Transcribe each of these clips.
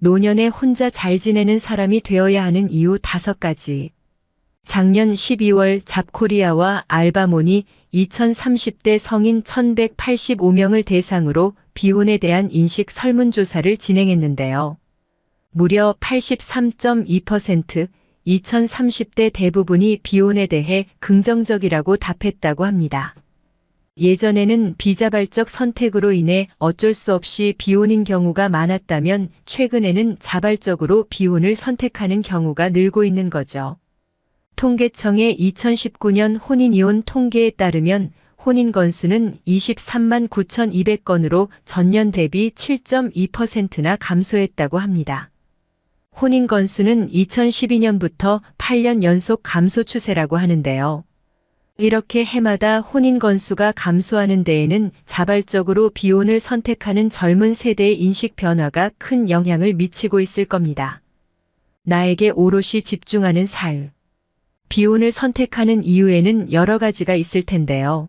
노년에 혼자 잘 지내는 사람이 되어야 하는 이유 5가지. 작년 12월 잡코리아와 알바몬이 2030대 성인 1185명을 대상으로 비혼에 대한 인식 설문조사를 진행했는데요. 무려 83.2%, 2030대 대부분이 비혼에 대해 긍정적이라고 답했다고 합니다. 예전에는 비자발적 선택으로 인해 어쩔 수 없이 비혼인 경우가 많았다면 최근에는 자발적으로 비혼을 선택하는 경우가 늘고 있는 거죠. 통계청의 2019년 혼인이혼 통계에 따르면 혼인 건수는 23만 9,200건으로 전년 대비 7.2%나 감소했다고 합니다. 혼인 건수는 2012년부터 8년 연속 감소 추세라고 하는데요. 이렇게 해마다 혼인 건수가 감소하는 데에는 자발적으로 비혼을 선택하는 젊은 세대의 인식 변화가 큰 영향을 미치고 있을 겁니다. 나에게 오롯이 집중하는 삶. 비혼을 선택하는 이유에는 여러 가지가 있을 텐데요.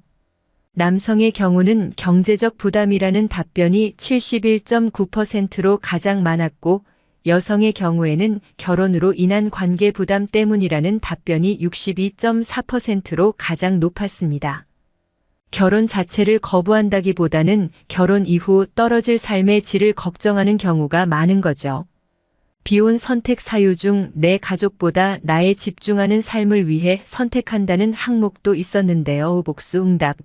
남성의 경우는 경제적 부담이라는 답변이 71.9%로 가장 많았고, 여성의 경우에는 결혼으로 인한 관계 부담 때문이라는 답변이 62.4%로 가장 높았습니다. 결혼 자체를 거부한다기보다는 결혼 이후 떨어질 삶의 질을 걱정하는 경우가 많은 거죠. 비혼 선택 사유 중 내 가족보다 나에 집중하는 삶을 위해 선택한다는 항목도 있었는데요. 복수 응답.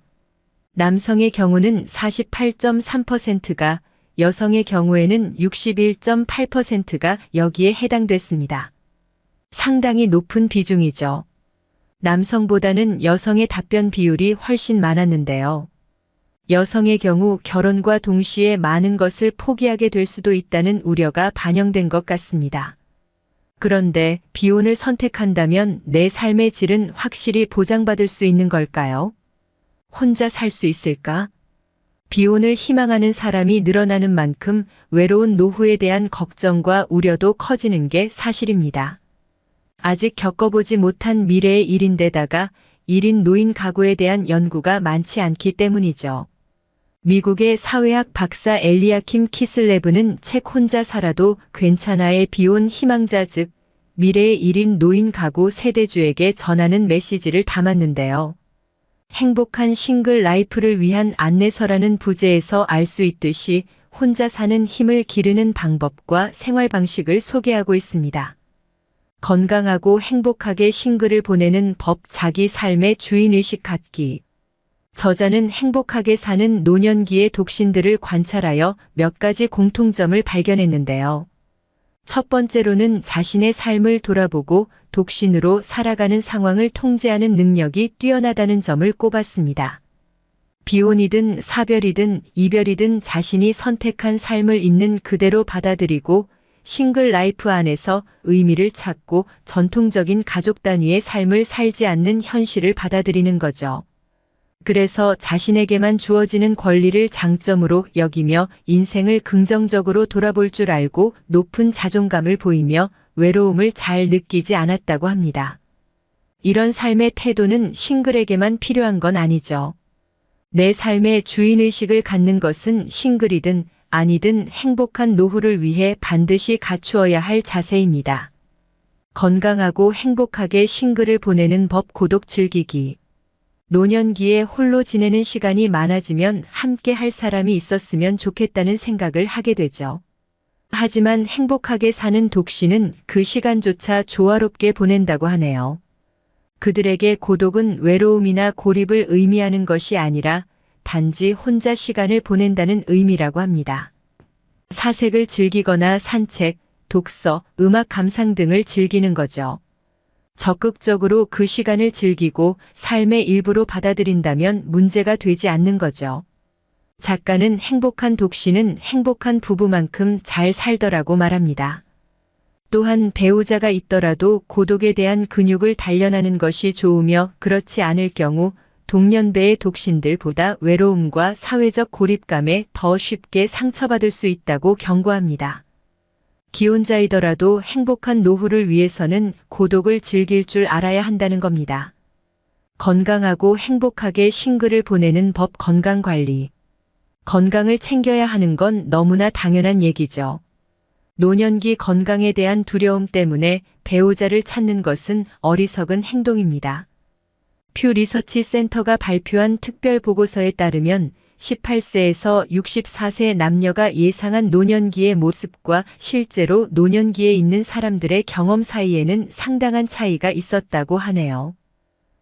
남성의 경우는 48.3%가, 여성의 경우에는 61.8%가 여기에 해당됐습니다. 상당히 높은 비중이죠. 남성보다는 여성의 답변 비율이 훨씬 많았는데요. 여성의 경우 결혼과 동시에 많은 것을 포기하게 될 수도 있다는 우려가 반영된 것 같습니다. 그런데 비혼을 선택한다면 내 삶의 질은 확실히 보장받을 수 있는 걸까요? 혼자 살 수 있을까? 비혼을 희망하는 사람이 늘어나는 만큼 외로운 노후에 대한 걱정과 우려도 커지는 게 사실입니다. 아직 겪어보지 못한 미래의 일인데다가 1인 노인 가구에 대한 연구가 많지 않기 때문이죠. 미국의 사회학 박사 엘리아킴 키슬레브는 책 혼자 살아도 괜찮아의 비혼 희망자 즉 미래의 1인 노인 가구 세대주에게 전하는 메시지를 담았는데요. 행복한 싱글 라이프를 위한 안내서라는 부제에서 알 수 있듯이 혼자 사는 힘을 기르는 방법과 생활 방식을 소개하고 있습니다. 건강하고 행복하게 싱글을 보내는 법 자기 삶의 주인의식 갖기. 저자는 행복하게 사는 노년기의 독신들을 관찰하여 몇 가지 공통점을 발견했는데요. 첫 번째로는 자신의 삶을 돌아보고 독신으로 살아가는 상황을 통제하는 능력이 뛰어나다는 점을 꼽았습니다. 비혼이든 사별이든 이별이든 자신이 선택한 삶을 있는 그대로 받아들이고 싱글 라이프 안에서 의미를 찾고 전통적인 가족 단위의 삶을 살지 않는 현실을 받아들이는 거죠. 그래서 자신에게만 주어지는 권리를 장점으로 여기며 인생을 긍정적으로 돌아볼 줄 알고 높은 자존감을 보이며 외로움을 잘 느끼지 않았다고 합니다. 이런 삶의 태도는 싱글에게만 필요한 건 아니죠. 내 삶의 주인의식을 갖는 것은 싱글이든 아니든 행복한 노후를 위해 반드시 갖추어야 할 자세입니다. 건강하고 행복하게 싱글을 보내는 법 고독 즐기기. 노년기에 홀로 지내는 시간이 많아지면 함께 할 사람이 있었으면 좋겠다는 생각을 하게 되죠. 하지만 행복하게 사는 독신은 그 시간조차 조화롭게 보낸다고 하네요. 그들에게 고독은 외로움이나 고립을 의미하는 것이 아니라 단지 혼자 시간을 보낸다는 의미라고 합니다. 사색을 즐기거나 산책, 독서, 음악 감상 등을 즐기는 거죠. 적극적으로 그 시간을 즐기고 삶의 일부로 받아들인다면 문제가 되지 않는 거죠. 작가는 행복한 독신은 행복한 부부만큼 잘 살더라고 말합니다. 또한 배우자가 있더라도 고독에 대한 근육을 단련하는 것이 좋으며 그렇지 않을 경우 동년배의 독신들보다 외로움과 사회적 고립감에 더 쉽게 상처받을 수 있다고 경고합니다. 기혼자이더라도 행복한 노후를 위해서는 고독을 즐길 줄 알아야 한다는 겁니다. 건강하고 행복하게 싱글을 보내는 법 건강관리. 건강을 챙겨야 하는 건 너무나 당연한 얘기죠. 노년기 건강에 대한 두려움 때문에 배우자를 찾는 것은 어리석은 행동입니다. 퓨 리서치 센터가 발표한 특별 보고서에 따르면 18세에서 64세 남녀가 예상한 노년기의 모습과 실제로 노년기에 있는 사람들의 경험 사이에는 상당한 차이가 있었다고 하네요.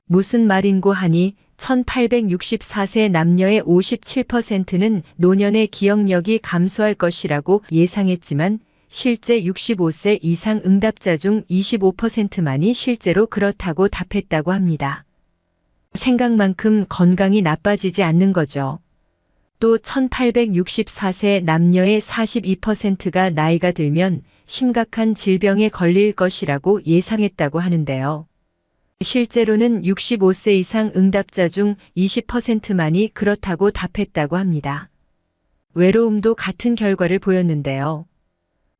무슨 말인고 하니 1864세 남녀의 57%는 노년의 기억력이 감소할 것이라고 예상했지만 실제 65세 이상 응답자 중 25%만이 실제로 그렇다고 답했다고 합니다. 생각만큼 건강이 나빠지지 않는 거죠. 또 1864세 남녀의 42%가 나이가 들면 심각한 질병에 걸릴 것이라고 예상했다고 하는데요. 실제로는 65세 이상 응답자 중 20%만이 그렇다고 답했다고 합니다. 외로움도 같은 결과를 보였는데요.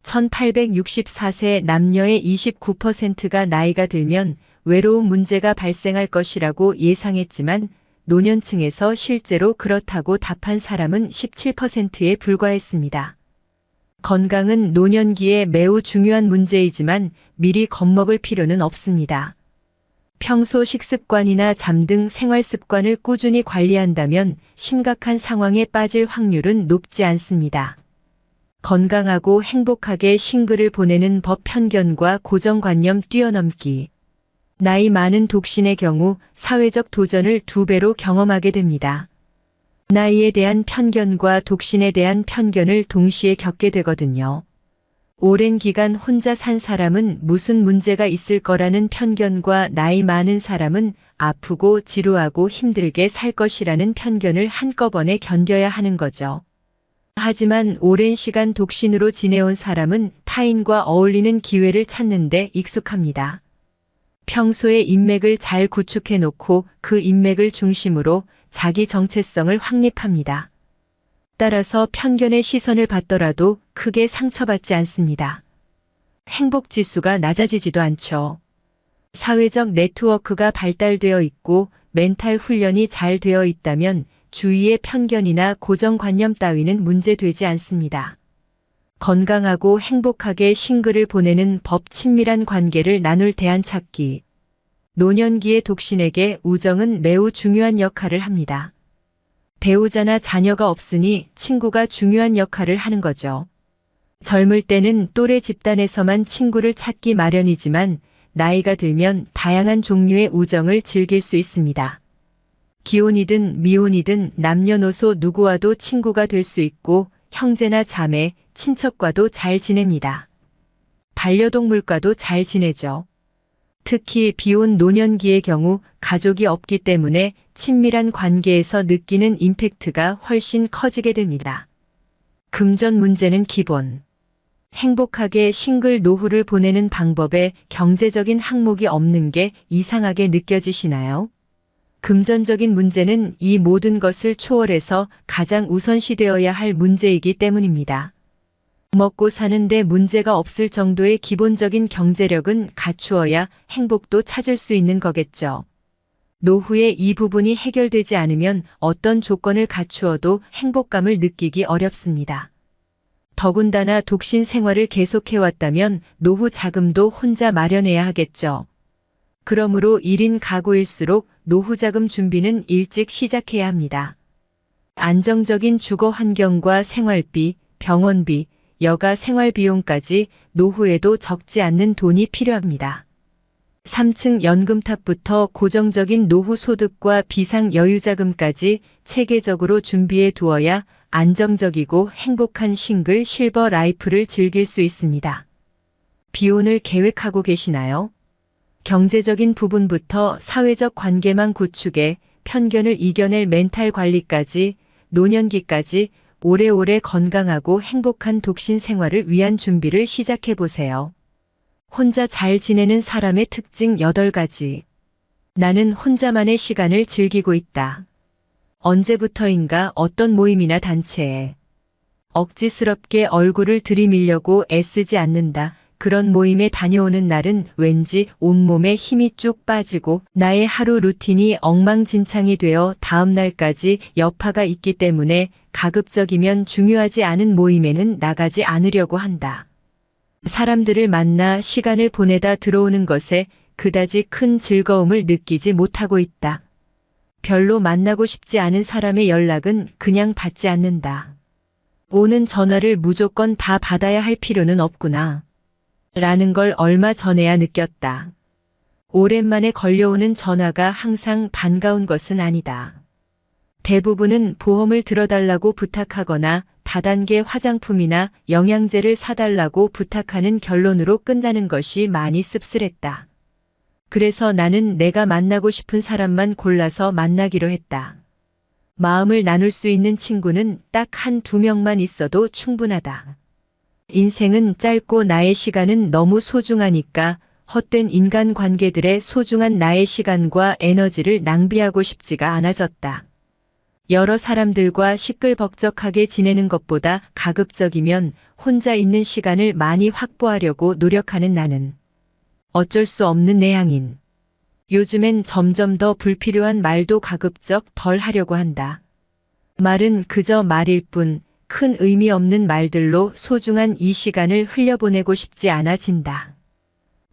1864세 남녀의 29%가 나이가 들면 외로움 문제가 발생할 것이라고 예상했지만 노년층에서 실제로 그렇다고 답한 사람은 17%에 불과했습니다. 건강은 노년기에 매우 중요한 문제이지만 미리 겁먹을 필요는 없습니다. 평소 식습관이나 잠 등 생활습관을 꾸준히 관리한다면 심각한 상황에 빠질 확률은 높지 않습니다. 건강하고 행복하게 싱글을 보내는 법 편견과 고정관념 뛰어넘기. 나이 많은 독신의 경우 사회적 도전을 2배로 경험하게 됩니다. 나이에 대한 편견과 독신에 대한 편견을 동시에 겪게 되거든요. 오랜 기간 혼자 산 사람은 무슨 문제가 있을 거라는 편견과 나이 많은 사람은 아프고 지루하고 힘들게 살 것이라는 편견을 한꺼번에 견뎌야 하는 거죠. 하지만 오랜 시간 독신으로 지내온 사람은 타인과 어울리는 기회를 찾는데 익숙합니다. 평소에 인맥을 잘 구축해 놓고 그 인맥을 중심으로 자기 정체성을 확립합니다. 따라서 편견의 시선을 받더라도 크게 상처받지 않습니다. 행복 지수가 낮아지지도 않죠. 사회적 네트워크가 발달되어 있고 멘탈 훈련이 잘 되어 있다면 주위의 편견이나 고정관념 따위는 문제되지 않습니다. 건강하고 행복하게 싱글을 보내는 법 친밀한 관계를 나눌 대안 찾기. 노년기의 독신에게 우정은 매우 중요한 역할을 합니다. 배우자나 자녀가 없으니 친구가 중요한 역할을 하는 거죠. 젊을 때는 또래 집단에서만 친구를 찾기 마련이지만 나이가 들면 다양한 종류의 우정을 즐길 수 있습니다. 기혼이든 미혼이든 남녀노소 누구와도 친구가 될 수 있고 형제나 자매, 친척과도 잘 지냅니다. 반려동물과도 잘 지내죠. 특히 비혼 노년기의 경우 가족이 없기 때문에 친밀한 관계에서 느끼는 임팩트가 훨씬 커지게 됩니다. 금전 문제는 기본. 행복하게 싱글 노후를 보내는 방법에 경제적인 항목이 없는 게 이상하게 느껴지시나요? 금전적인 문제는 이 모든 것을 초월해서 가장 우선시되어야 할 문제이기 때문입니다. 먹고 사는데 문제가 없을 정도의 기본적인 경제력은 갖추어야 행복도 찾을 수 있는 거겠죠. 노후에 이 부분이 해결되지 않으면 어떤 조건을 갖추어도 행복감을 느끼기 어렵습니다. 더군다나 독신 생활을 계속해왔다면 노후 자금도 혼자 마련해야 하겠죠. 그러므로 1인 가구일수록 노후 자금 준비는 일찍 시작해야 합니다. 안정적인 주거 환경과 생활비, 병원비, 여가 생활 비용까지 노후에도 적지 않는 돈이 필요합니다. 3층 연금탑부터 고정적인 노후 소득과 비상 여유자금까지 체계적으로 준비해 두어야 안정적이고 행복한 싱글 실버 라이프를 즐길 수 있습니다. 비혼을 계획하고 계시나요? 경제적인 부분부터 사회적 관계망 구축에 편견을 이겨낼 멘탈 관리까지 노년기까지 오래오래 건강하고 행복한 독신 생활을 위한 준비를 시작해 보세요. 혼자 잘 지내는 사람의 특징 8가지. 나는 혼자만의 시간을 즐기고 있다. 언제부터인가 어떤 모임이나 단체에 억지스럽게 얼굴을 들이밀려고 애쓰지 않는다. 그런 모임에 다녀오는 날은 왠지 온몸에 힘이 쭉 빠지고 나의 하루 루틴이 엉망진창이 되어 다음 날까지 여파가 있기 때문에 가급적이면 중요하지 않은 모임에는 나가지 않으려고 한다. 사람들을 만나 시간을 보내다 들어오는 것에 그다지 큰 즐거움을 느끼지 못하고 있다. 별로 만나고 싶지 않은 사람의 연락은 그냥 받지 않는다. 오는 전화를 무조건 다 받아야 할 필요는 없구나. 라는 걸 얼마 전에야 느꼈다. 오랜만에 걸려오는 전화가 항상 반가운 것은 아니다. 대부분은 보험을 들어달라고 부탁하거나 다단계 화장품이나 영양제를 사달라고 부탁하는 결론으로 끝나는 것이 많이 씁쓸했다. 그래서 나는 내가 만나고 싶은 사람만 골라서 만나기로 했다. 마음을 나눌 수 있는 친구는 딱 한두 명만 있어도 충분하다. 인생은 짧고 나의 시간은 너무 소중하니까 헛된 인간관계들에 소중한 나의 시간과 에너지를 낭비하고 싶지가 않아졌다. 여러 사람들과 시끌벅적하게 지내는 것보다 가급적이면 혼자 있는 시간을 많이 확보하려고 노력하는 나는 어쩔 수 없는 내향인. 요즘엔 점점 더 불필요한 말도 가급적 덜 하려고 한다. 말은 그저 말일 뿐 큰 의미 없는 말들로 소중한 이 시간을 흘려보내고 싶지 않아진다.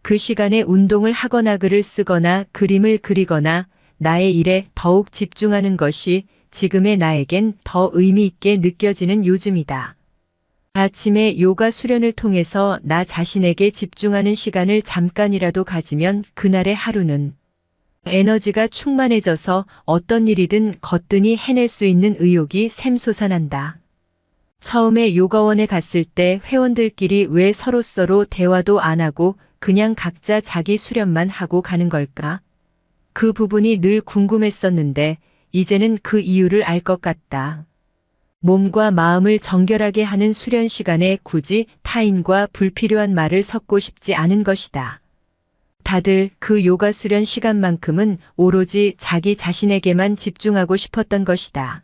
그 시간에 운동을 하거나 글을 쓰거나 그림을 그리거나 나의 일에 더욱 집중하는 것이 지금의 나에겐 더 의미 있게 느껴지는 요즘이다. 아침에 요가 수련을 통해서 나 자신에게 집중하는 시간을 잠깐이라도 가지면 그날의 하루는 에너지가 충만해져서 어떤 일이든 거뜬히 해낼 수 있는 의욕이 샘솟아난다. 처음에 요가원에 갔을 때 회원들끼리 왜 서로 대화도 안 하고 그냥 각자 자기 수련만 하고 가는 걸까? 그 부분이 늘 궁금했었는데 이제는 그 이유를 알 것 같다. 몸과 마음을 정결하게 하는 수련 시간에 굳이 타인과 불필요한 말을 섞고 싶지 않은 것이다. 다들 그 요가 수련 시간만큼은 오로지 자기 자신에게만 집중하고 싶었던 것이다.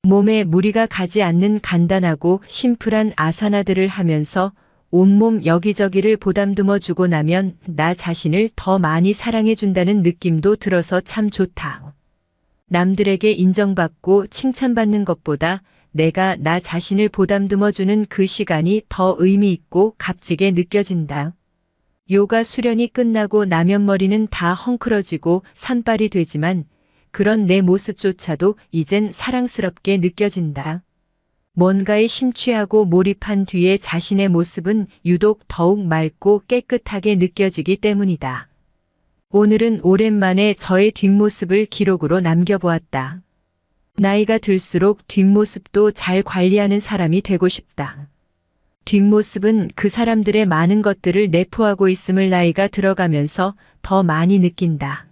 몸에 무리가 가지 않는 간단하고 심플한 아사나들을 하면서 온몸 여기저기를 보담듬어 주고 나면 나 자신을 더 많이 사랑해준다는 느낌도 들어서 참 좋다. 남들에게 인정받고 칭찬받는 것보다 내가 나 자신을 보담듬어주는 그 시간이 더 의미 있고 값지게 느껴진다. 요가 수련이 끝나고 나면 머리는 다 헝클어지고 산발이 되지만 그런 내 모습조차도 이젠 사랑스럽게 느껴진다. 뭔가에 심취하고 몰입한 뒤에 자신의 모습은 유독 더욱 맑고 깨끗하게 느껴지기 때문이다. 오늘은 오랜만에 저의 뒷모습을 기록으로 남겨보았다. 나이가 들수록 뒷모습도 잘 관리하는 사람이 되고 싶다. 뒷모습은 그 사람들의 많은 것들을 내포하고 있음을 나이가 들어가면서 더 많이 느낀다.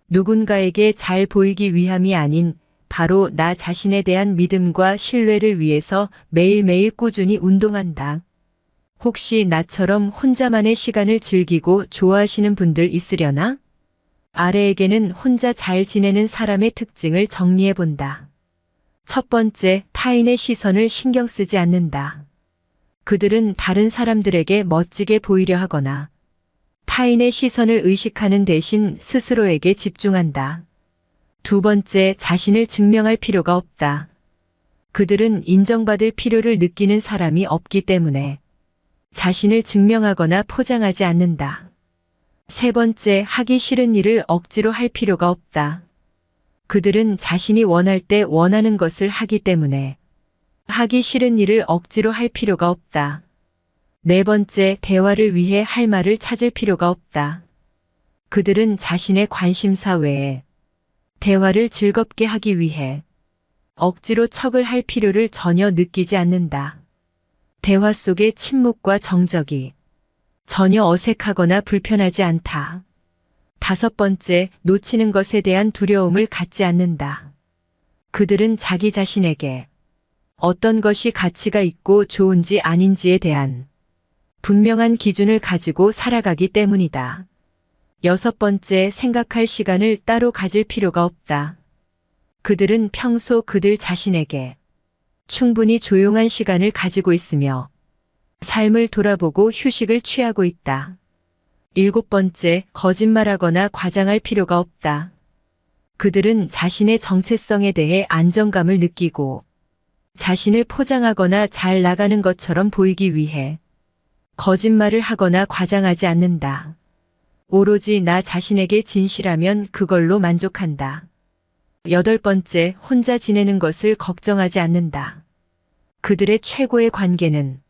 누군가에게 잘 보이기 위함이 아닌 바로 나 자신에 대한 믿음과 신뢰를 위해서 매일매일 꾸준히 운동한다. 혹시 나처럼 혼자만의 시간을 즐기고 좋아하시는 분들 있으려나? 아래에게는 혼자 잘 지내는 사람의 특징을 정리해 본다. 첫 번째, 타인의 시선을 신경 쓰지 않는다. 그들은 다른 사람들에게 멋지게 보이려 하거나 타인의 시선을 의식하는 대신 스스로에게 집중한다. 두 번째, 자신을 증명할 필요가 없다. 그들은 인정받을 필요를 느끼는 사람이 없기 때문에 자신을 증명하거나 포장하지 않는다. 세 번째, 하기 싫은 일을 억지로 할 필요가 없다. 그들은 자신이 원할 때 원하는 것을 하기 때문에 하기 싫은 일을 억지로 할 필요가 없다. 네 번째, 대화를 위해 할 말을 찾을 필요가 없다. 그들은 자신의 관심사 외에 대화를 즐겁게 하기 위해 억지로 척을 할 필요를 전혀 느끼지 않는다. 대화 속의 침묵과 정적이 전혀 어색하거나 불편하지 않다. 다섯 번째, 놓치는 것에 대한 두려움을 갖지 않는다. 그들은 자기 자신에게 어떤 것이 가치가 있고 좋은지 아닌지에 대한 분명한 기준을 가지고 살아가기 때문이다. 여섯 번째, 생각할 시간을 따로 가질 필요가 없다. 그들은 평소 그들 자신에게 충분히 조용한 시간을 가지고 있으며 삶을 돌아보고 휴식을 취하고 있다. 일곱 번째, 거짓말하거나 과장할 필요가 없다. 그들은 자신의 정체성에 대해 안정감을 느끼고 자신을 포장하거나 잘 나가는 것처럼 보이기 위해 거짓말을 하거나 과장하지 않는다. 오로지 나 자신에게 진실하면 그걸로 만족한다. 8번째, 혼자 지내는 것을 걱정하지 않는다. 그들의 최고의 관계는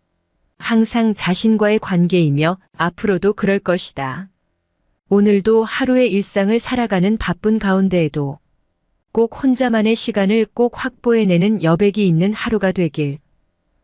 항상 자신과의 관계이며 앞으로도 그럴 것이다. 오늘도 하루의 일상을 살아가는 바쁜 가운데에도 꼭 혼자만의 시간을 꼭 확보해내는 여백이 있는 하루가 되길.